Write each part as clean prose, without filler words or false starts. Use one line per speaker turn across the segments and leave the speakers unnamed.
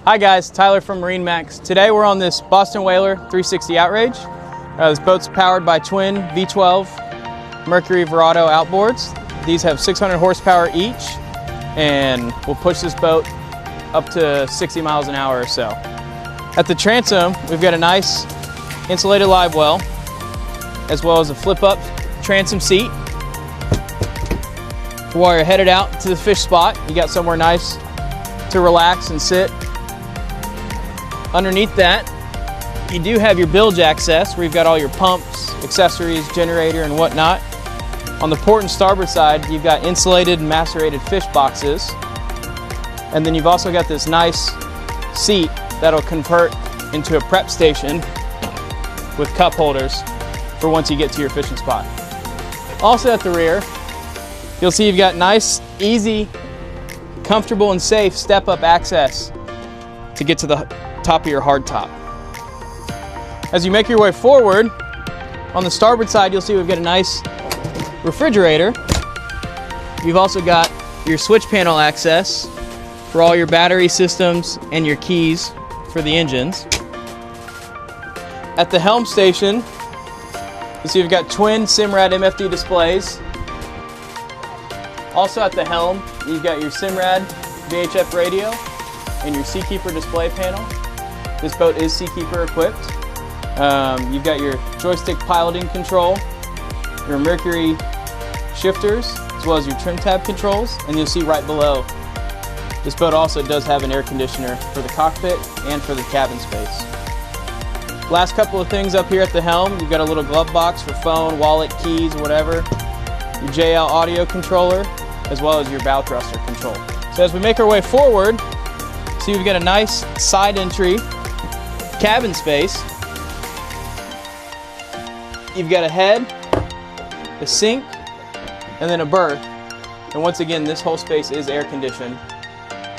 Hi guys, Tyler from MarineMax. Today we're on this Boston Whaler 360 Outrage. This boat's powered by twin V12 Mercury Verado outboards. These have 600 horsepower each, and will push this boat up to 60 miles an hour or so. At the transom, we've got a nice insulated live well, as well as a flip-up transom seat. While you're headed out to the fish spot, you got somewhere nice to relax and sit. Underneath that, you do have your bilge access where you've got all your pumps, accessories, generator, and whatnot. On the port and starboard side, you've got insulated and macerated fish boxes. And then you've also got this nice seat that'll convert into a prep station with cup holders for once you get to your fishing spot. Also at the rear, you'll see you've got nice, easy, comfortable, and safe step-up access to get to the top of your hard top. As you make your way forward, on the starboard side, you'll see we've got a nice refrigerator. You've also got your switch panel access for all your battery systems and your keys for the engines. At the helm station, you see we've got twin Simrad MFD displays. Also at the helm, you've got your Simrad VHF radio and your Seakeeper display panel. This boat is Seakeeper equipped. You've got your joystick piloting control, your Mercury shifters, as well as your trim tab controls, and you'll see right below, this boat also does have an air conditioner for the cockpit and for the cabin space. Last couple of things up here at the helm, you've got a little glove box for phone, wallet, keys, whatever, your JL audio controller, as well as your bow thruster control. So as we make our way forward, see we've got a nice side entry cabin space. You've got a head, a sink, and then a berth. And once again, this whole space is air conditioned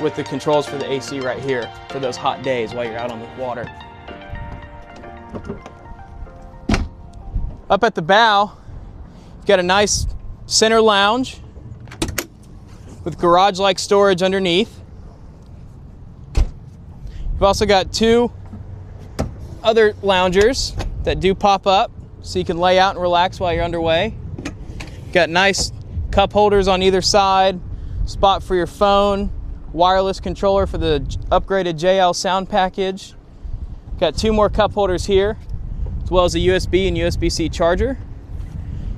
with the controls for the AC right here for those hot days while you're out on the water. Up at the bow, you've got a nice center lounge with garage-like storage underneath. You've also got two other loungers that do pop up so you can lay out and relax while you're underway. Got nice cup holders on either side, spot for your phone, wireless controller for the upgraded JL sound package. Got two more cup holders here, as well as a USB and USB-C charger.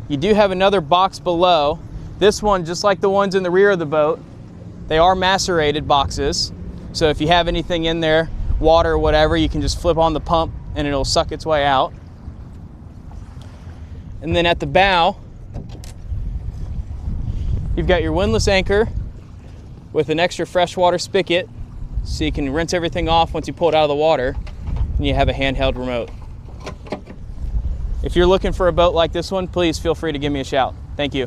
You do have another box below. This one, just like the ones in the rear of the boat, they are macerated boxes. So if you have anything in there, water or whatever, you can just flip on the pump and it'll suck its way out. And then at the bow, you've got your windlass anchor with an extra freshwater spigot so you can rinse everything off once you pull it out of the water, and you have a handheld remote. If you're looking for a boat like this one, please feel free to give me a shout. Thank you.